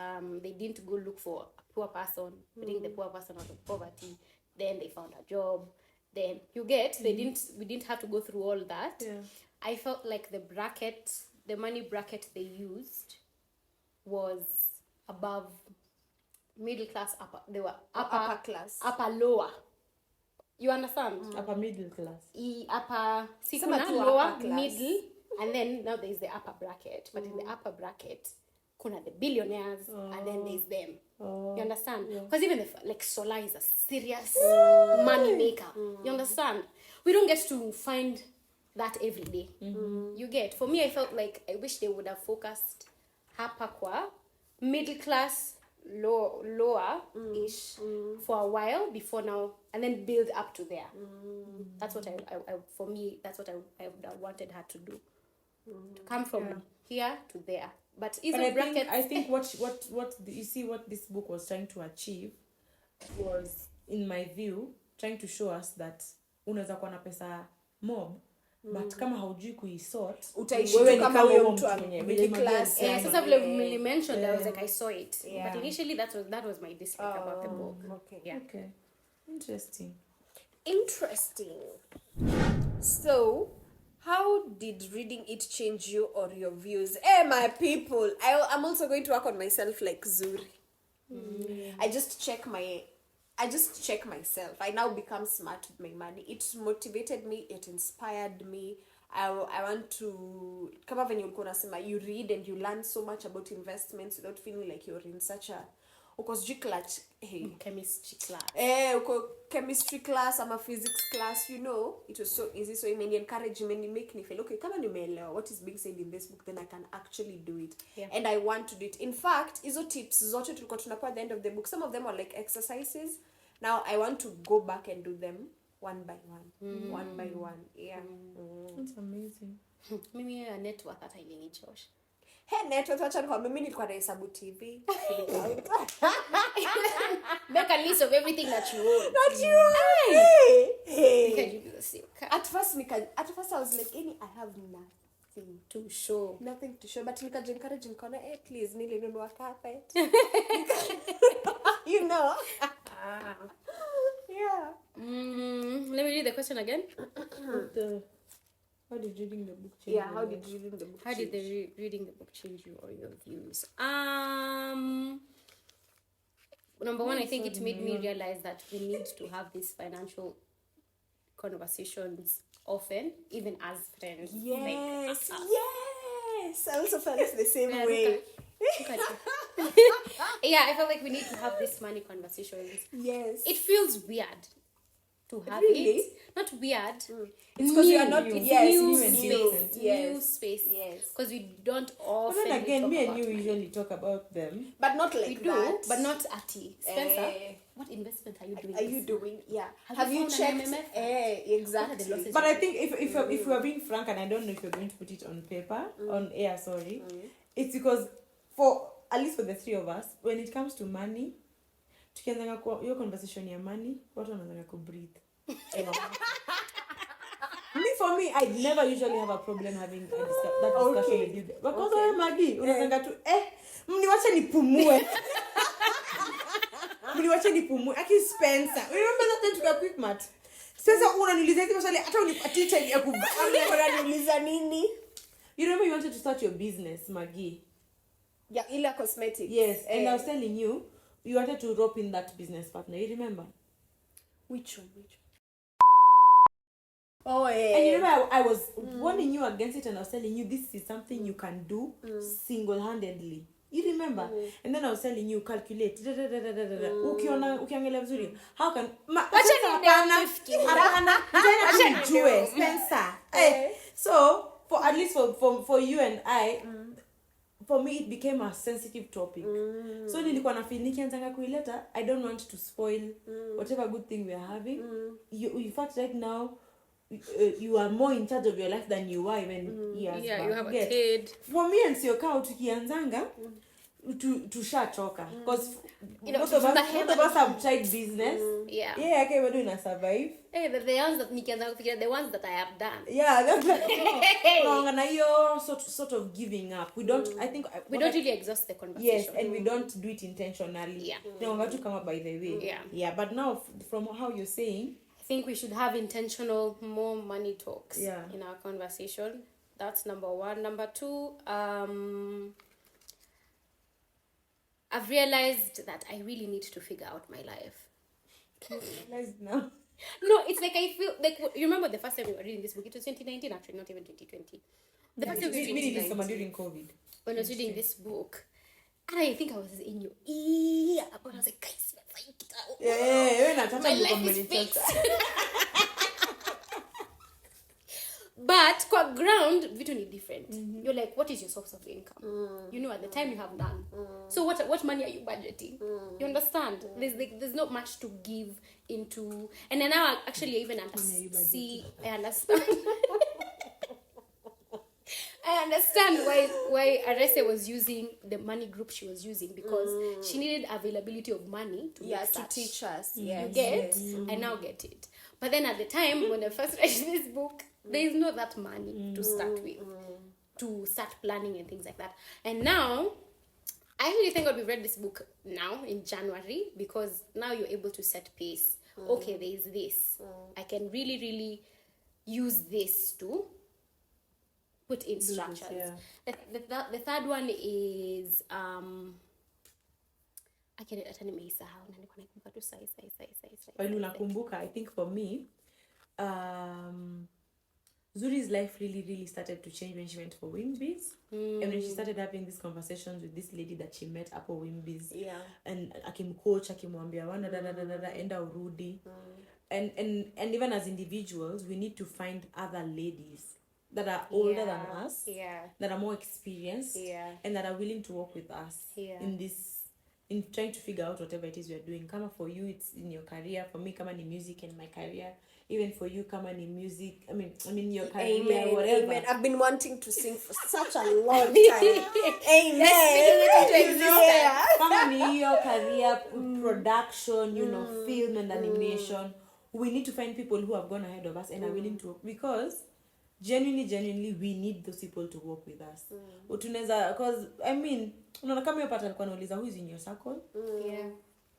they didn't go look for a poor person, bring the poor person out of poverty, then they found a job, then you get we didn't have to go through all that. Yeah. I felt like the money bracket they used was above middle class, upper. They were upper class, upper lower. You understand? Upper middle class. Upper, Sema tu lower, upper class. middle, and then now there's the upper bracket. But in the upper bracket, kuna the billionaires, and then there's them. You understand? Because even like Solar is a serious money maker. You understand? We don't get to find that every day. You get? For me, I felt like I wish they would have focused hapa kwa middle class, lower-ish for a while before now, and then build up to there. That's what I for me, that's what I would have wanted her to do. To come from here to there. But I think what you see what this book was trying to achieve was, in my view, trying to show us that unaweza kuwa na pesa mob, but kama haujui kuisort, utaishi tu kama huyo mtu middle class. Sasa vile Millie mentioned, I was like, I saw it. But initially that was my dislike about the book. Okay. Yeah. Okay. Interesting. So, how did reading it change you or your views? My people, I'm also going to work on myself like Zuri. I just check myself. I now become smart with my money. It motivated me. It inspired me. I want to, kama venye ulikuwa unasema, you read and you learn so much about investments without feeling like you're in such a chemistry class. Chemistry class, ama physics class, you know. It was so easy. So it made me encourage me, make me feel, okay, kama nimeelewa what is being said in this book, then I can actually do it. Yeah. And I want to do it. In fact, hizo tips zote tulikuwa tunapewa at the end of the book, some of them are like exercises. Now I want to go back and do them one by one. One by one. Yeah. That's amazing. Mimi a net worth hata ilinichosha. Network wacha kwa mimi nilikuwa nahesabu TV. Make a list of everything that you own. Hey. Can you do the same? At first I was like, I have nothing To show. Nothing to show, but nikaencourage nikaona, please nilinunua carpet. You know. Yeah. Let me read the question again. How did reading the book change? Yeah, how did reading the book How change? did reading the book change you or your views? Number one, I think it made me realize that we need to have these financial conversations often, even as friends. Yes, yes. I also felt the same way. Yeah, I felt like we need to have these money conversations. Yes. It feels weird to have it. Not weird. It's because we are not new space. New space. Yes. Because we don't often. But then again, talk me and about you money. usually talk about them. But not like We do, that. but not Ati. Spencer, what investment are you doing? Are you doing? Yeah. Have you checked? found an MMF? Exactly. What are the losses? But I think if we are being frank, and I don't know if you're going to put it on paper, on air, sorry, it's because at least for the three of us, when it comes to money, tukianza your conversation ya money, watu wanaanza ku breathe. For me, I never usually have a problem having that discussion with you. Because Maggie, unasanga tu mniwache nipumue. Mniwache nipumue. Aki Spencer. Remember that time tuka quick mat. Spencer unaniuliza hizo maswali hata unipatie time ya unaniuliza nini? You remember you wanted to start your business, Maggie? Yeah, Ila Cosmetics. Yes, and I was telling you wanted to rope in that business partner. You remember? Which one? Oh, yeah. And you remember I was warning you against it, and I was telling you this is something you can do single-handedly. You remember? And then I was telling you, calculate. Ukiangalia vizuri. How can... Hapana. Spencer. So, at least for you and I, for me it became a sensitive topic. So nilikuwa na feel nikianzanga kuileta, I don't want to spoil whatever good thing we are having. You in fact right now you are more in charge of your life than you were even years back. You have a kid. For me and Sioka tukianzanga tushachoka because most of us have tried business. Okay, we're doing a survive. Hey, the ones that the ones that I have done. Yeah, that's like you're sort of giving up. We don't. I think we don't really exhaust the conversation. Yes, and we don't do it intentionally. Yeah. No, to come up by the way. Yeah. Yeah, but now from how you're saying, I think we should have intentional more money talks. Yeah. In our conversation. That's number one. Number two, I've realized that I really need to figure out my life. Realized now. No, it's like I feel like you remember the first time we were reading this book. It was 2019, actually, not even 2020. The first time we read this summer during COVID. When I was reading this book, and I think I was in your ear, but I was like, guys, let's like it out. Yeah, my life is fixed. But kwa ground, vitu ni different. You're like, what is your source of income? You know, at the time you have none. So what money are you budgeting? You understand? There's not much to give into. And then now actually I even understand. I understand. I understand why Arese was using the money group she was using, because she needed availability of money to teach us. Yes, you get? I now get it. But then at the time when I first read this book, there is not that money to start with, to start planning and things like that. And now, I actually thank God we read this book now in January, because now you're able to set pace. Okay, there is this. I can really, really use this to put in structures. The third one is I think for me, Zuri's life really, really started to change when she went for Wimbies. And when she started having these conversations with this lady that she met up at Wimbies. Yeah. And akimcoach, akimwambia wana enda urudi. And even as individuals, we need to find other ladies that are older than us, that are more experienced, and that are willing to work with us in trying to figure out whatever it is we are doing. Kama for you, it's in your career. For me, kama ni music and my career. Even for you, kama ni music. I mean your career, Amen, whatever. Amen. I've been wanting to sing for such a long time. Amen. Kama ni your career, production, film and animation. We need to find people who have gone ahead of us and are willing to work, because genuinely we need those people to work with us. Because I mean, unaona kama hiyo pata alikuwa anauliza who is in your circle.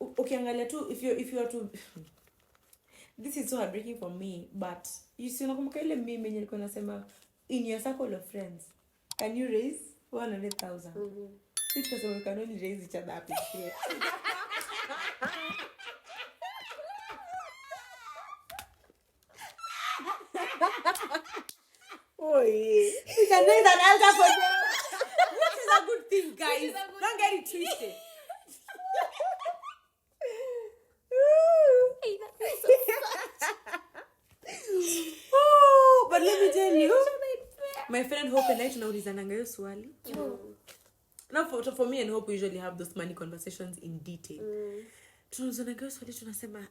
Ukiangalia tu if you are to this is so heartbreaking for me, but you see unakumbuka ile meme yenye alikuwa anasema in your circle of friends can you raise 100,000? Because we can only raise each other up here. Oh yeah. We can raise an altar for them. Which is a good thing, guys. Don't get it twisted. But let me tell you, my friend Hope and I tunaulizananga hiyo swali. Now for me and Hope, we usually have those money conversations in detail. Tunaulizananga hiyo swali, tunasema,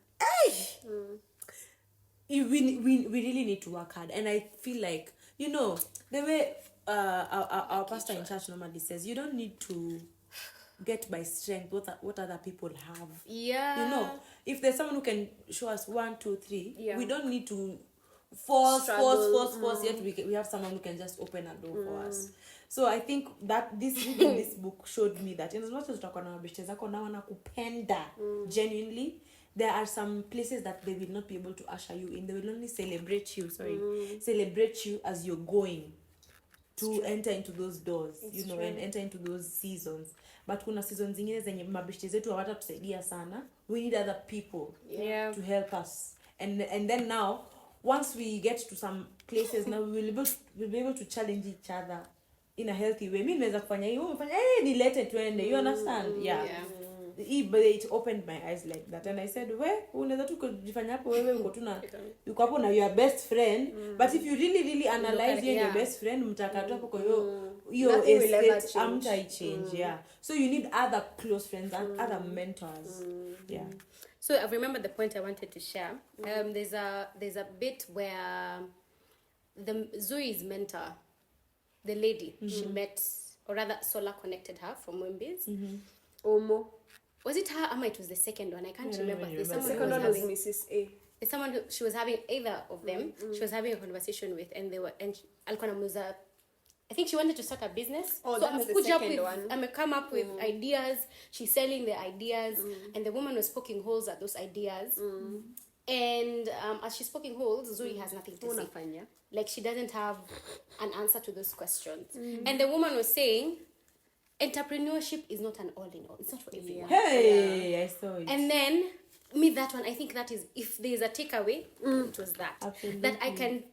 we really need to work hard. And I feel like, the way our pastor in church normally says, you don't need to get by strength what other people have. If there's someone who can show us 1, 2, 3, we don't need to force. Yet we have someone who can just open a door for us. So I think that this book showed me that in as much as utakuwa na mabeshte zako na wanakupenda genuinely, there are some places that they will not be able to usher you in. They will only celebrate you as you're going to enter into those doors, and enter into those seasons. But kuna seasons zingine zenye mabeshte zetu hawatatusaidia sana. We need other people to help us. And then now, once we get to some places, now we'll be able to challenge each other in a healthy way. Mimi naweza kufanya hiyo, umefanya nilete twende. You understand? Yeah. But it opened my eyes like that, and I said, unaweza tu kujifanya hapo wewe uko tu na uko hapo na your best friend, but if you really analyze your best friend, mtakatoa hapo kwa hiyo estate amta change. Yeah, so you need other close friends and other mentors. Yeah. So I remember the point I wanted to share. There's a bit where the Zoe's mentor, the lady, she met, or rather Sola connected her from Wimbies. Omo. Was it her? It was the second one. I can't remember. The second one was Mrs. A. There's someone who she was having, either of them, she was having a conversation with, and I think she wanted to start a business. Oh, so that's the second one. I'm come up with ideas. She's selling the ideas, and the woman was poking holes at those ideas. And as she's poking holes, Zoe has nothing to say. Like, she doesn't have an answer to those questions. And the woman was saying, entrepreneurship is not an all-in-all. It's not for everyone. Hey, I saw it. And then, that one, I think that is, if there's a takeaway, it was that. Absolutely. That I can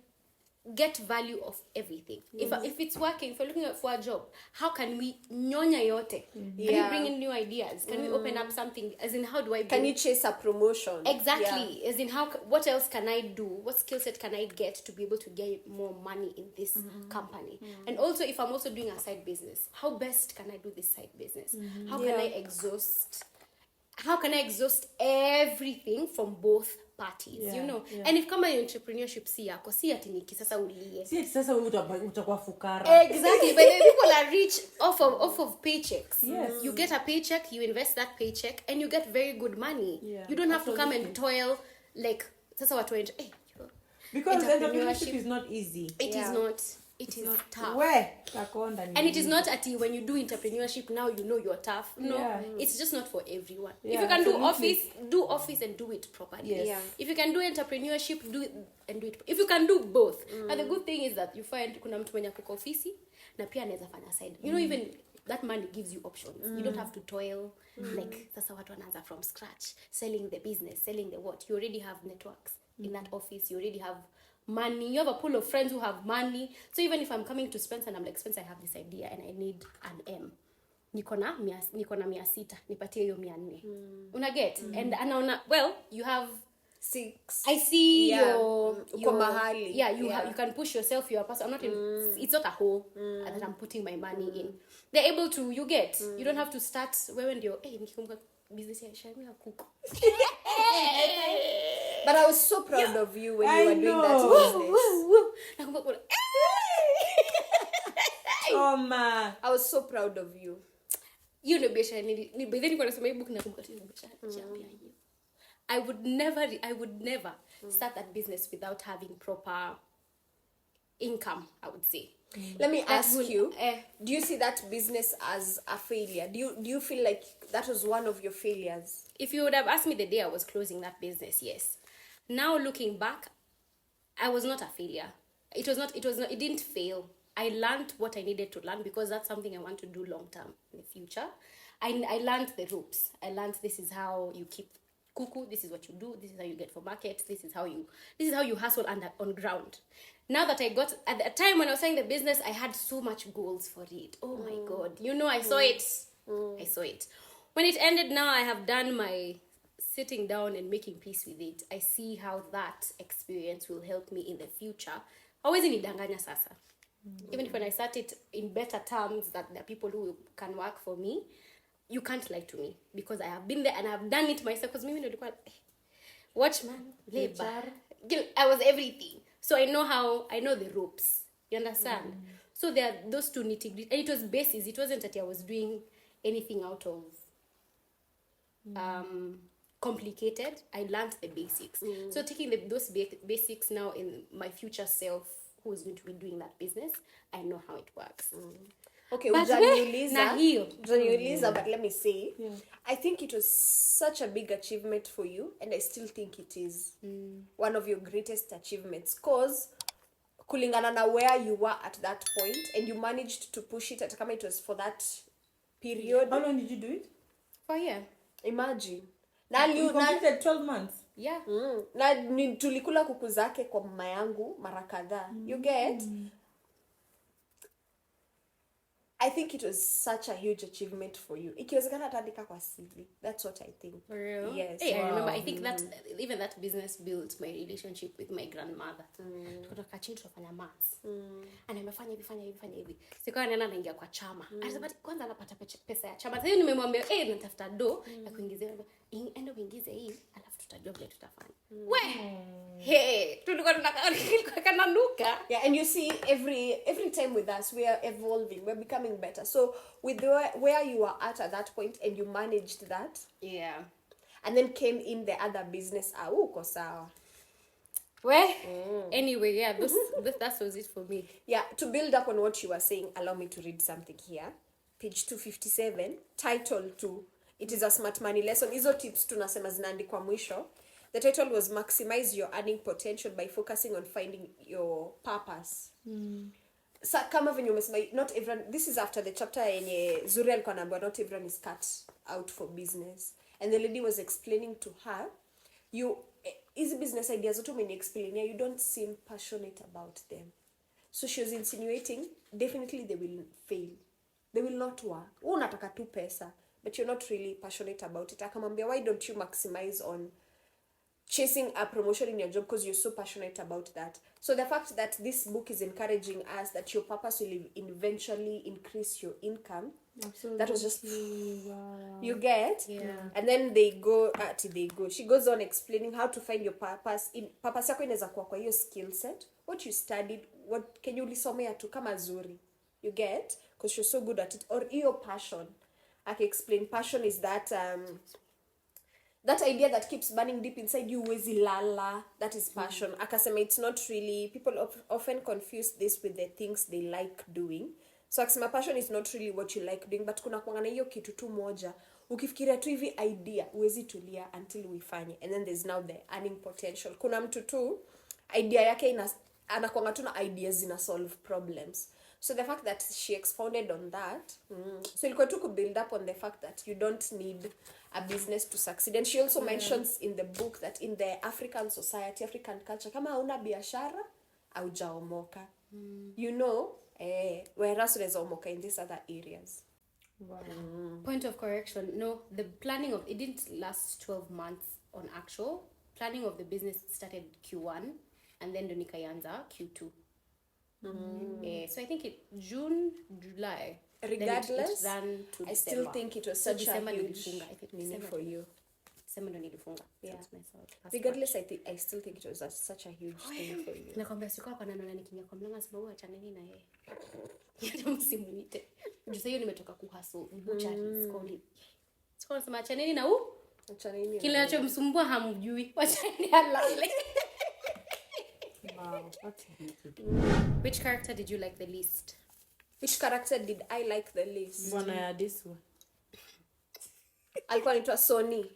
get value of everything. If it's working, if we're looking for a job, how can we nyonya yote? Can we bring in new ideas? Can we open up something? As in, how do I can you chase a promotion? Exactly. As in, what else can I do? What skill set can I get to be able to get more money in this company? And also, if I'm also doing a side business, how best can I do this side business? How can I exhaust everything from both parties, you know? And if kama entrepreneurship si yako, si ati niki sasa ulie. Si ati sasa utakuwa fukara. Exactly, but then people are rich off of paychecks. Yes. You get a paycheck, you invest that paycheck, and you get very good money. Yeah, you don't have to come and toil, like, sasa watu because entrepreneurship is not easy. It is not. It is tough. And it is not when you do entrepreneurship now you know you're tough. No, it's just not for everyone. Yeah, if you can absolutely. do office and do it properly. Yes. Yeah. If you can do entrepreneurship, do it and do it. If you can do both. And the good thing is that you find kuna mtu mwenye ako ofisi na pia anaweza fanya side. You know, even that money gives you options. You don't have to toil. Like, sasa watu wanaanza from scratch, selling the business, selling the what. You already have networks in that office. You already have money. You have a pool of friends who have money. So even if I'm coming to Spencer and I'm like, Spencer, I have this idea and I need an M. Niko na 600, nipatie hiyo 400. Una get? And anaona, well, you have 6. I see your mahali. Yeah, you can push yourself. You are person. I'm not in. It's not a hole that I'm putting my money in. They're able to. You get. You don't have to start. When you're nikikumbuka business ya shania kuku. But I was so proud of you when you were doing that business. Oh man, I was so proud of you. You know, biashara ni by then kuna soma hii book na kumbuka biashara. I would never start that business without having proper income, I would say. Let me ask you, do you see that business as a failure? Do you feel like that was one of your failures? If you would have asked me the day I was closing that business, yes. Now looking back, I was not a failure. It didn't fail. I learned what I needed to learn because that's something I want to do long term in the future. I learned the ropes. I learned this is how you keep kuku, this is what you do, this is how you get for markets, this is how you hustle on ground. Now that at the time when I was starting the business, I had so much goals for it. Oh my God. You know, I saw it. I saw it. When it ended, now I have done my sitting down and making peace with it. I see how that experience will help me in the future. Always nidanganya sasa. Even if when I start it in better terms that there are people who can work for me, you can't lie to me because I have been there and I have done it myself. Because mimi nilikuwa watchman, labor, I was everything. So I know the ropes. You understand? So there are those two nitty-gritty. And it was basis. It wasn't that I was doing anything out of complicated. I learned the basics. So taking those basics now in my future self, who is going to be doing that business, I know how it works. Okay, but let me say, I think it was such a big achievement for you, and I still think it is one of your greatest achievements, because kulingana na where you were at that point, and you managed to push it at kama it was for that period. How long did you do it? For a year. Imagine. You completed 12 months. Yeah. Na tulikula kuku zake kwa mama yangu mara kadhaa. You get? I think it was such a huge achievement for you. Ikiwezekana ataandika kwa CV. That's what I think. For real? Yes. Hey, I remember, I think that even that business built my relationship with my grandmother. Tukatoka chini tunafanya maths. And amefanya hivi. Sikuwa nena naingia kwa chama. Anasema kwanza anapata pesa ya chama. Sasa nimemwambia, natafuta do ya kuingizia. Enda uingize hii, alafu tutajua vile tutafanya. Tulikuwa tunakananuka. Yeah, and you see, every time with us, we are evolving, we're becoming better. So with where you are at that point, and you managed that, Yeah. and then came in the other business, uko sawa. Anyway, yeah, that was it for me. Yeah, to build up on what you were saying, allow me to read something here. Page 257, title 2. It is a smart money lesson. Hizo tips tunasema zinaandikwa mwisho. The title was Maximize Your Earning Potential by Focusing on Finding Your Purpose. So, kama venye umesema, not everyone, this is after the chapter yenye Zuri alikuwa anaambiwa not everyone is cut out for business. And the lady was explaining to her, easy business ideas zote umeni-explainia, you don't seem passionate about them. So she was insinuating, definitely they will fail. They will not work. Unataka tu pesa, but you're not really passionate about it. Akamwambia, why don't you maximize on chasing a promotion in your job because you're so passionate about that. So the fact that this book is encouraging us that your purpose will eventually increase your income. Absolutely. That was just you get. Yeah. And then she goes on explaining how to find your purpose. In purpose yako inaweza kuwa kwa hiyo skill set, what you studied, what can you lisomea tu kama Zuri. You get, because you're so good at it, or your passion. I can explain passion is that that idea that keeps burning deep inside you, wezi lala, that is passion. Akasema, it's not really, people often confuse this with the things they like doing. So akasema, passion is not really what you like doing, but kuna kuangana hiyo kitu tu moja, ukifikiria tu hivi idea, wezi tulia until uifanye. And then there's now the earning potential. Kuna mtu tu, idea yake anakuanga tu na ideas zina solve problems. So the fact that she expounded on that, so ilikuwa tu build up on the fact that you don't need a business to succeed. And she also mentions in the book that in the African society, African culture, kama hauna biashara, haujaomoka. You know, whereas unaweza omoka in these other areas. Wow. Point of correction. No, the planning of it didn't last 12 months on actual. Planning of the business started Q1 and then nikaanza Q2. So I think June, July. Regardless, it ran to I still think it was such a huge meaning for you. December ndo nilifunga. Yeah. Regardless, I still think it was such a huge thing for you. Nakwambia sikuwa kwa nani nikinya kwa mlanga sababu achaneni na yeye. Hata msimuite. Sasa hiyo nimetoka kuhustle butchery scoli. Sikuwa nasema achaneni na Achaneni. Kile anachomsumbua hamjui. Wachani halale. Wow, that's beautiful. Which character did you like the least? Which character did I like the least? Bwana ya this one. Alikuwa anaitwa Sony.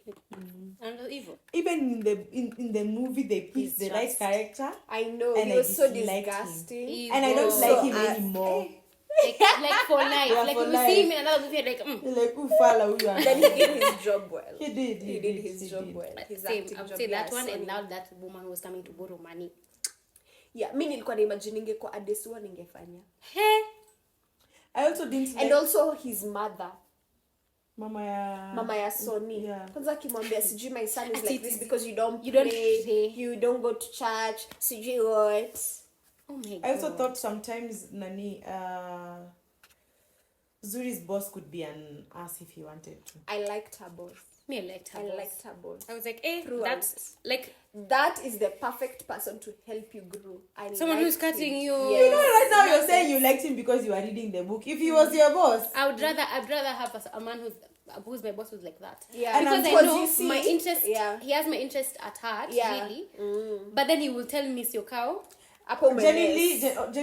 And evil. Even in the movie they picked the right character. I know, and he was so disliked disgusting. him. And I don't like him anymore. Like for life. Yeah, like for if you life. see him in another movie, like Like ufala huyu. Then he did his job well. He did his job well. His Same, acting I would job. say that Yeah, one, Sony. and now that woman was coming to borrow money. Yeah, mi nilikuwa na imagine ningekuwa Adesua ningefanya. Hey. I also didn't like And also his mother. Mama ya Sony. Yeah. Kwanza akimwambia sijui my son is Ati like this because you don't play. you don't go to church, sijui what. Oh my god. I also thought sometimes Zuri's boss could be an ass if he wanted to. I liked her boss. Me, I liked her. boss. I was like, Throughout. that's like That is the perfect person to help you grow. someone who's liked cutting him. you. Yes. You know, right now you're saying you liked him because you are reading the book. If he was your boss, I'd rather have a man who's my boss who's like that. Yeah, And because I because know you see, my interest. yeah. He has my interest at heart, Yeah. really. But then he will tell me, "Sio cow." Hapo genuinely, umenes.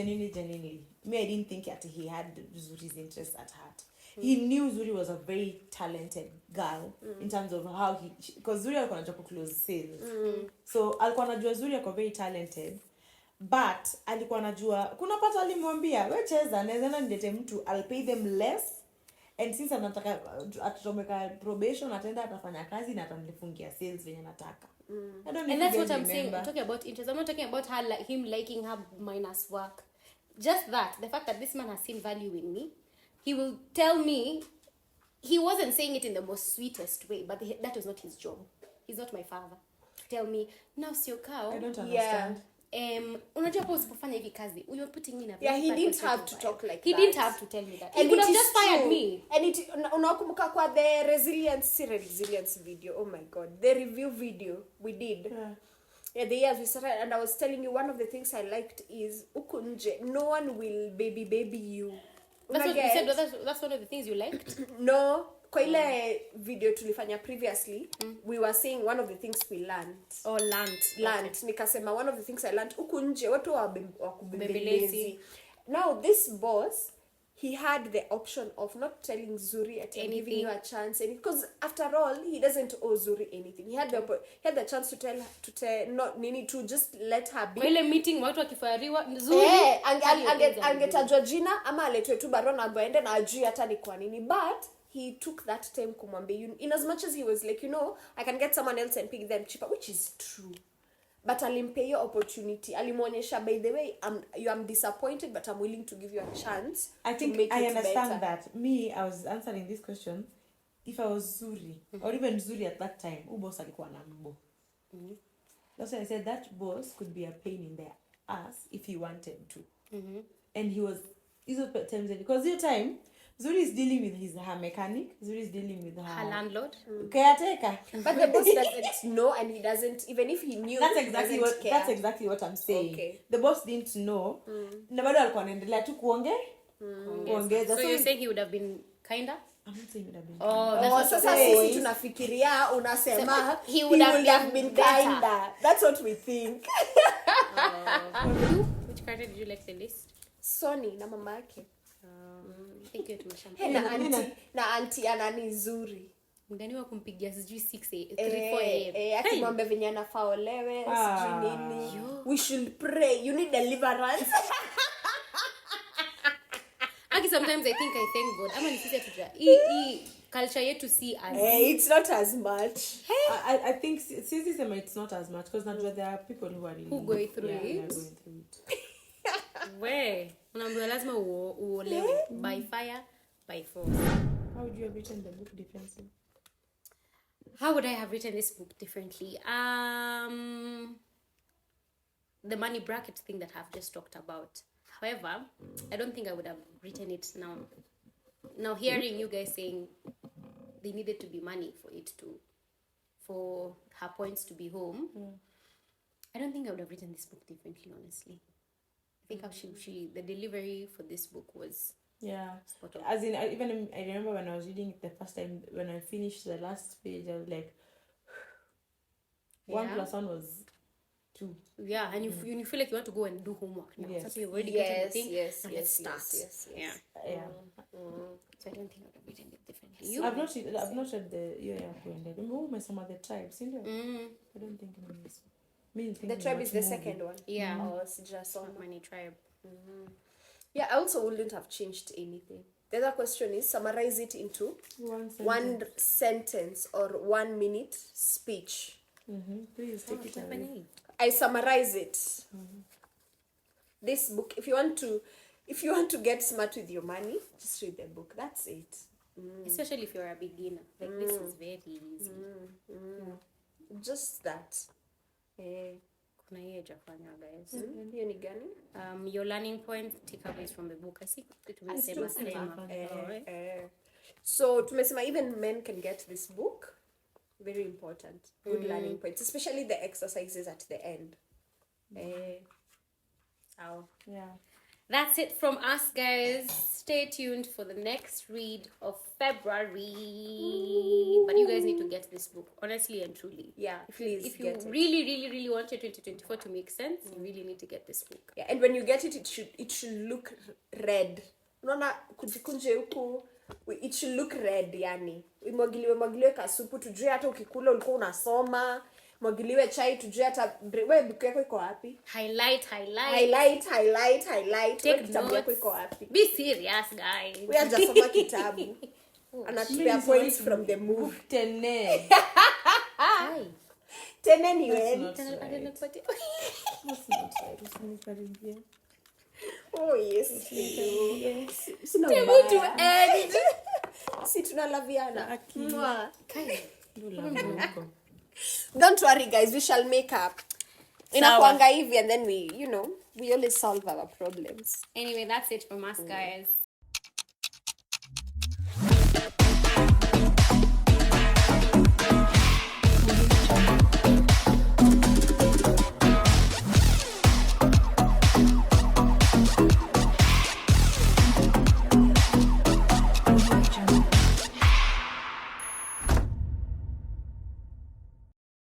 genuinely, me, I didn't think that he had Zuri's interest at heart. He knew Zuri was a very talented girl in terms of how because Zuri alikuwa anajua close sales. So alikuwa anajua Zuri alikuwa very talented, but alikuwa anajua kuna pata alimwambia wewe cheza naweza nilete mtu, I'll pay them less, and since anataka atatomeka probation ataenda atafanya kazi na atanifungia sales venye nataka. And that's what I'm saying. I'm talking about interest. I'm not talking about him liking her minus work. just that, the fact that this man has seen value in me, he will tell me, he wasn't saying it in the most sweetest way, but that was not his job. He's not my father. Tell me, now sio kao. I don't understand. Unajua hapo usipofanya hivi kazi, you're putting me in a Yeah, he bad didn't position have to of talk fire. like He that. didn't have to tell me that. He And could it have is just fired true. me. And unakumbuka kwa the resilience video. Oh my god, the review video we did. Yeah, the years we started, and I was telling you, one of the things I liked is uku nje, no one will baby you. That's what you said. That's one of the things you liked. No, kwa ile video tulifanya previously, we were saying one of the things we learned. Oh, learned. Okay. Nikasema one of the things I learned, uku nje watu Bembelezi. wakubembelezi. Now this boss, he had the option of not telling Zuri at and giving you a chance, and because after all, he doesn't owe Zuri anything. He had the chance to tell not Nini to just let her be. Kwa ile meeting watu wakifariwa nzuri. Angetajwa jina ama aletwe tu barua na aende na ajui hata ni kwa nini, but he took that time kumwambia, in as much as he was like, I can get someone else and pick them cheaper, which is true. But alimpea your opportunity. Alimuonyesha, by the way, I'm disappointed, but I'm willing to give you a chance. I think to make I it understand better. that. Me, I was answering this question. If I was Zuri, or even Zuri at that time, boss alikuwa na mbo. That's why I said that boss could be a pain in the ass if he wanted to. And he was, because your time, Zuri is dealing with her mechanic. Zuri is dealing with Her landlord. caretaker. But the boss doesn't know, and he doesn't, even if he knew, That's he exactly doesn't care. That's exactly what I'm saying. Okay. The boss didn't know. Na bado alikuwa anaendelea tu kuongeza. So you're saying he would have been kinder? I'm not saying it would have been. Oh, that's what Sasa you're sisi tunafikiria unasema he would have been better. kinder. That's what we think. Which character did you like the least? Sony na mama yake. Thank you tumeshampa. Hey, na auntie anani Zuri. Mgani wa kumpigia sijui 3 4 akimwambia venye anafaa olewe sijui nini. We should pray. You need deliverance. Aki sometimes I thank God. Ama nisije tuta. Hii culture yetu see as It's not as much. I think it's not as much because there are people who are really going through it. Going through it. Where unaambiwa lazima uolewe by fire by force. How would you have written the book differently? How would I have written this book differently? The money bracket thing that I've just talked about. However, I don't think I would have written it now. Now hearing you guys saying they needed to be money for her points to be home, I don't think I would have written this book differently, honestly. I think the delivery for this book was spot on. As in, I remember when I was reading it the first time, when I finished the last page, I was like, 1 + 1 was 2. Yeah, and you feel like you want to go and do homework now. Yes. So you've already gotten the thing. Yes, and let's start. Yes. Yeah. So I don't think I would have written it differently. I've not read the some of the tribes, I don't think The tribe is the second one. Yeah. Money tribe. Yeah, I also wouldn't have changed anything. The other question is, summarize it into one sentence or 1 minute speech. Please take it away. I summarize it. This book, if you want to get smart with your money, just read the book. That's it. Especially if you're a beginner. Like this is very easy. Just that. Kuna hiyo hajafanya guys. Hiyo ni gani? Your learning point takeaways from the book. I think tumesema sema. So tumesema even men can get this book. Very important. Good learning points, especially the exercises at the end. That's it from us, guys. Stay tuned for the next read of February. But you guys need to get this book, honestly and truly. Yeah, please. If you really, really, really want your 2024 to make sense, you really need to get this book. Yeah, and when you get it, it should look red. Unaona kujikunje huku, it should look red, yani. Mwagiliwe kasupu, tujue hata ukikula ulikuwa unasoma. Mwagiliwe chai, tujue hata wewe book yako iko wapi? Highlight. Take kitabu yako iko wapi? Be serious, guys. We are just soma kitabu. Anatupea points from the movie. Tene. Hi. Tene ni wewe. That's not right. Oh yes. Yes. Sina Able ubaya. to end. Si tunalaviana. Mwah. Kai. Don't worry guys, we shall make up. Inakuanga hivi and then we always solve our problems. Anyway, that's it from us, guys.